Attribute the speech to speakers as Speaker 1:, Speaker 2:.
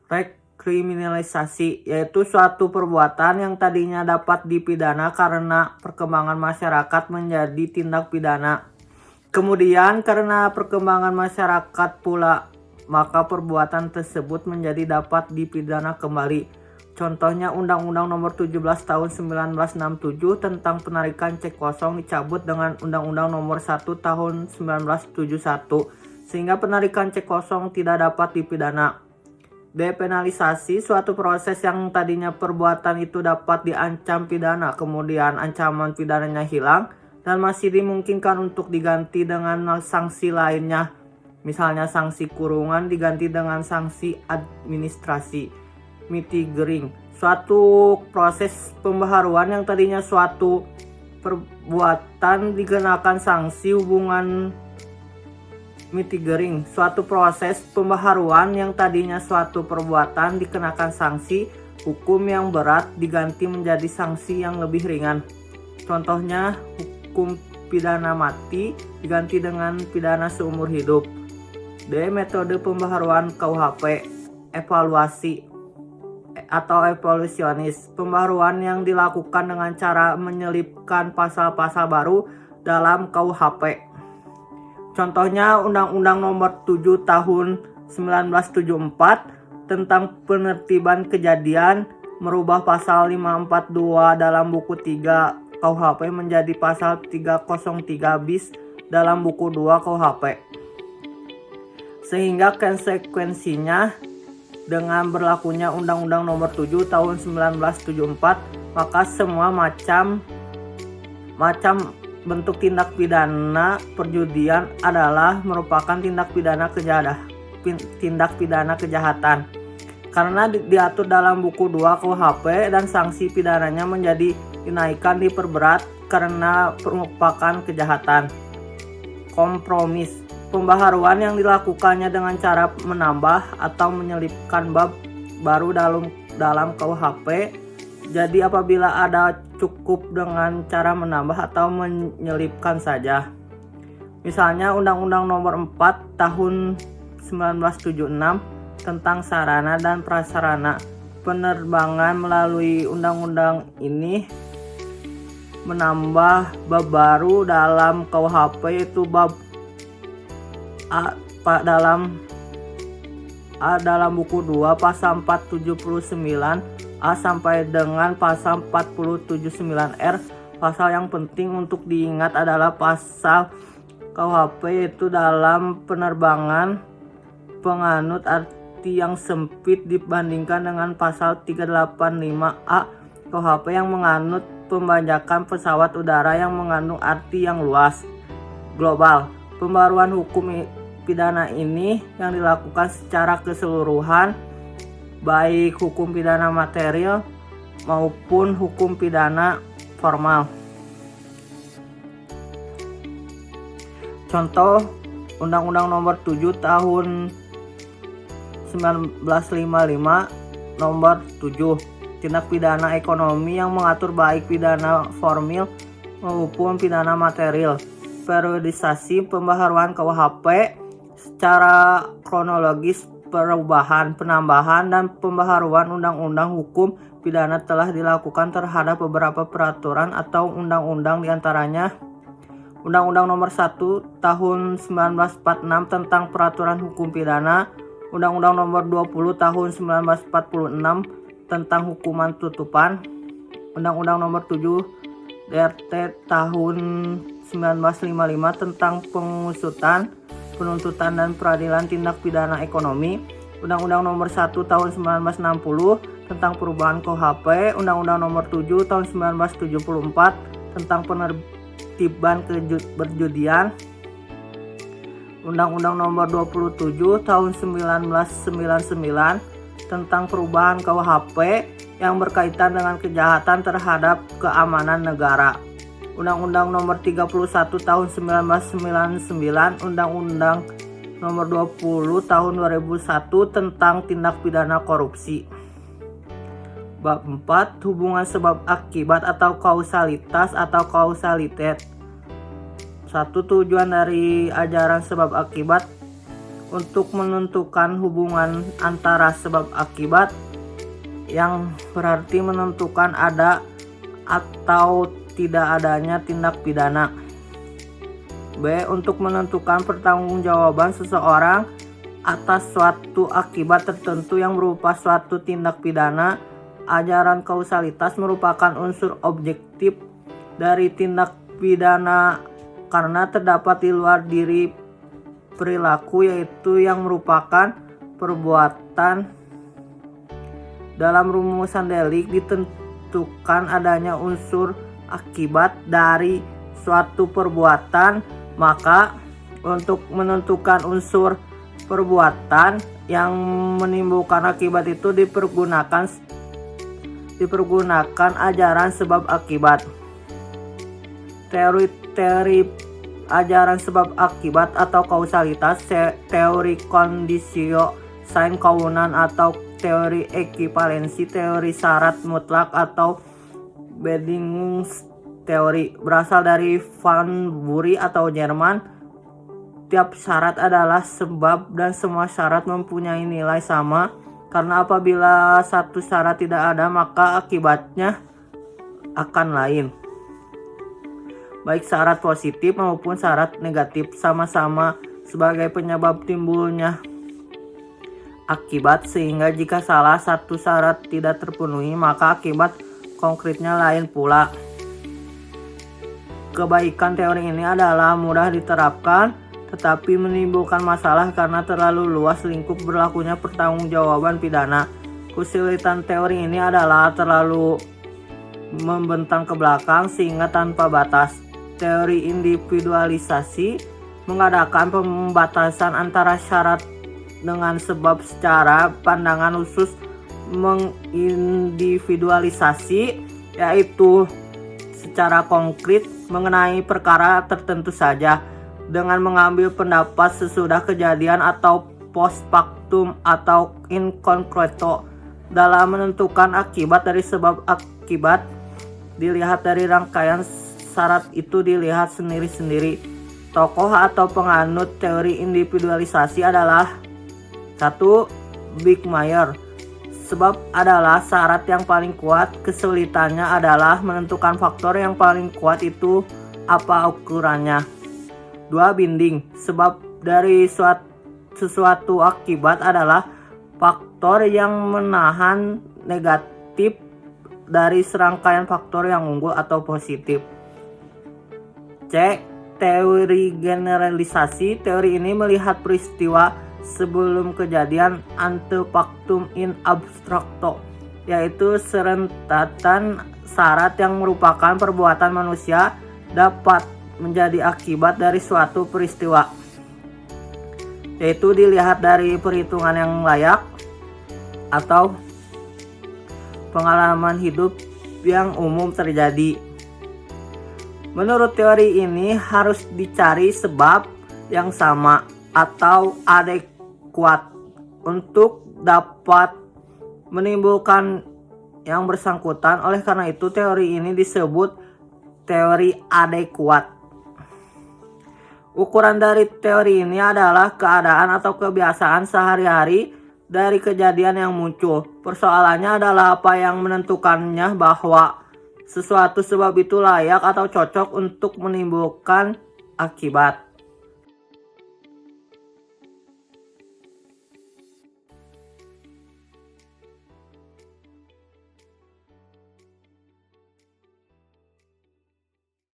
Speaker 1: rekriminalisasi, yaitu suatu perbuatan yang tadinya dapat dipidana karena perkembangan masyarakat menjadi tindak pidana. Kemudian karena perkembangan masyarakat pula, maka perbuatan tersebut menjadi dapat dipidana kembali. Contohnya Undang-Undang Nomor 17 Tahun 1967 tentang penarikan cek kosong dicabut dengan Undang-Undang Nomor 1 Tahun 1971, sehingga penarikan cek kosong tidak dapat dipidana. Depenalisasi, suatu proses yang tadinya perbuatan itu dapat diancam pidana, kemudian ancaman pidananya hilang dan masih dimungkinkan untuk diganti dengan sanksi lainnya. Misalnya sanksi kurungan diganti dengan sanksi administrasi. Mitigating, suatu proses pembaharuan yang tadinya suatu perbuatan dikenakan sanksi hubungan. Mitigating, suatu proses pembaharuan yang tadinya suatu perbuatan dikenakan sanksi hukum yang berat diganti menjadi sanksi yang lebih ringan. Contohnya hukum pidana mati diganti dengan pidana seumur hidup. D. Metode pembaharuan KUHP. Evaluasi atau evolusionis, pembaharuan yang dilakukan dengan cara menyelipkan pasal-pasal baru dalam KUHP. Contohnya Undang-Undang Nomor 7 Tahun 1974 tentang penertiban kejadian merubah pasal 542 dalam buku 3 KUHP menjadi pasal 303 bis dalam buku 2 KUHP. Sehingga konsekuensinya dengan berlakunya Undang-Undang Nomor 7 Tahun 1974, maka semua macam bentuk tindak pidana perjudian adalah merupakan tindak pidana kejahatan. Karena diatur dalam buku 2 KUHP dan sanksi pidananya menjadi dinaikkan diperberat karena merupakan kejahatan. Kompromis, pembaharuan yang dilakukannya dengan cara menambah atau menyelipkan bab baru dalam KUHP. Jadi apabila ada cukup dengan cara menambah atau menyelipkan saja. Misalnya Undang-Undang Nomor 4 Tahun 1976 tentang sarana dan prasarana penerbangan. Melalui undang-undang ini menambah bab baru dalam KUHP, yaitu bab A dalam buku 2 pasal 479 A sampai dengan pasal 479R. Pasal yang penting untuk diingat adalah pasal KUHP yaitu dalam penerbangan penganut arti yang sempit dibandingkan dengan pasal 385A KUHP yang menganut pembajakan pesawat udara yang mengandung arti yang luas global. Pembaruan hukum pidana ini yang dilakukan secara keseluruhan, baik hukum pidana material maupun hukum pidana formal. Contoh Undang-Undang Nomor 7 Tahun 1955 Nomor 7 tindak pidana ekonomi yang mengatur baik pidana formil maupun pidana material. Periodisasi pembaharuan KUHP secara kronologis. Perubahan, penambahan, dan pembaharuan undang-undang hukum pidana telah dilakukan terhadap beberapa peraturan atau undang-undang, diantaranya Undang-Undang Nomor 1 Tahun 1946 tentang peraturan hukum pidana, Undang-Undang Nomor 20 Tahun 1946 tentang hukuman tutupan, Undang-Undang Nomor 7 DRT Tahun 1955 tentang penuntutan dan peradilan tindak pidana ekonomi, Undang-Undang Nomor 1 Tahun 1960 tentang perubahan KUHP, Undang-Undang Nomor 7 Tahun 1974 tentang penertiban perjudian, Undang-Undang Nomor 27 Tahun 1999 tentang perubahan KUHP yang berkaitan dengan kejahatan terhadap keamanan negara, Undang-Undang Nomor 31 Tahun 1999, Undang-Undang Nomor 20 Tahun 2001 tentang tindak pidana korupsi. Bab 4. Hubungan sebab akibat atau kausalitas atau kausalitet. 1. Tujuan dari ajaran sebab akibat. untuk menentukan hubungan antara sebab akibat, yang berarti menentukan ada atau tidak adanya tindak pidana. B. Untuk menentukan pertanggungjawaban seseorang atas suatu akibat tertentu yang berupa suatu tindak pidana. Ajaran kausalitas merupakan unsur objektif dari tindak pidana karena terdapat di luar diri perilaku, yaitu yang merupakan perbuatan. Dalam rumusan delik ditentukan adanya unsur akibat dari suatu perbuatan, maka untuk menentukan unsur perbuatan yang menimbulkan akibat itu dipergunakan ajaran sebab akibat. Teori ajaran sebab akibat atau kausalitas, teori kondisio sine kaunan atau teori ekivalensi, teori syarat mutlak atau Bedingung's teori, berasal dari Van Bury atau Jerman. Tiap syarat adalah sebab dan semua syarat mempunyai nilai sama, karena apabila satu syarat tidak ada maka akibatnya akan lain. Baik syarat positif maupun syarat negatif sama-sama sebagai penyebab timbulnya akibat, sehingga jika salah satu syarat tidak terpenuhi maka akibat konkretnya lain pula. Kebaikan teori ini adalah mudah diterapkan tetapi menimbulkan masalah karena terlalu luas lingkup berlakunya pertanggungjawaban pidana. Kesulitan teori ini adalah terlalu membentang ke belakang sehingga tanpa batas. Teori individualisasi mengadakan pembatasan antara syarat dengan sebab secara pandangan khusus mengindividualisasi, yaitu secara konkret mengenai perkara tertentu saja dengan mengambil pendapat sesudah kejadian atau post factum atau in concreto. Dalam menentukan akibat dari sebab akibat dilihat dari rangkaian syarat itu dilihat sendiri-sendiri. Tokoh atau penganut teori individualisasi adalah 1. Bickmeyer. Sebab adalah syarat yang paling kuat, kesulitannya adalah menentukan faktor yang paling kuat itu apa ukurannya. 2. Binding. Sebab dari sesuatu akibat adalah faktor yang menahan negatif dari serangkaian faktor yang unggul atau positif. C. Teori generalisasi. Teori ini melihat peristiwa sebelum kejadian ante factum in abstracto, yaitu serentatan syarat yang merupakan perbuatan manusia dapat menjadi akibat dari suatu peristiwa, yaitu dilihat dari perhitungan yang layak atau pengalaman hidup yang umum terjadi. Menurut teori ini harus dicari sebab yang sama atau adekuat untuk dapat menimbulkan yang bersangkutan. Oleh karena itu teori ini disebut teori adekuat. Ukuran dari teori ini adalah keadaan atau kebiasaan sehari-hari dari kejadian yang muncul. Persoalannya adalah apa yang menentukannya bahwa sesuatu sebab itu layak atau cocok untuk menimbulkan akibat.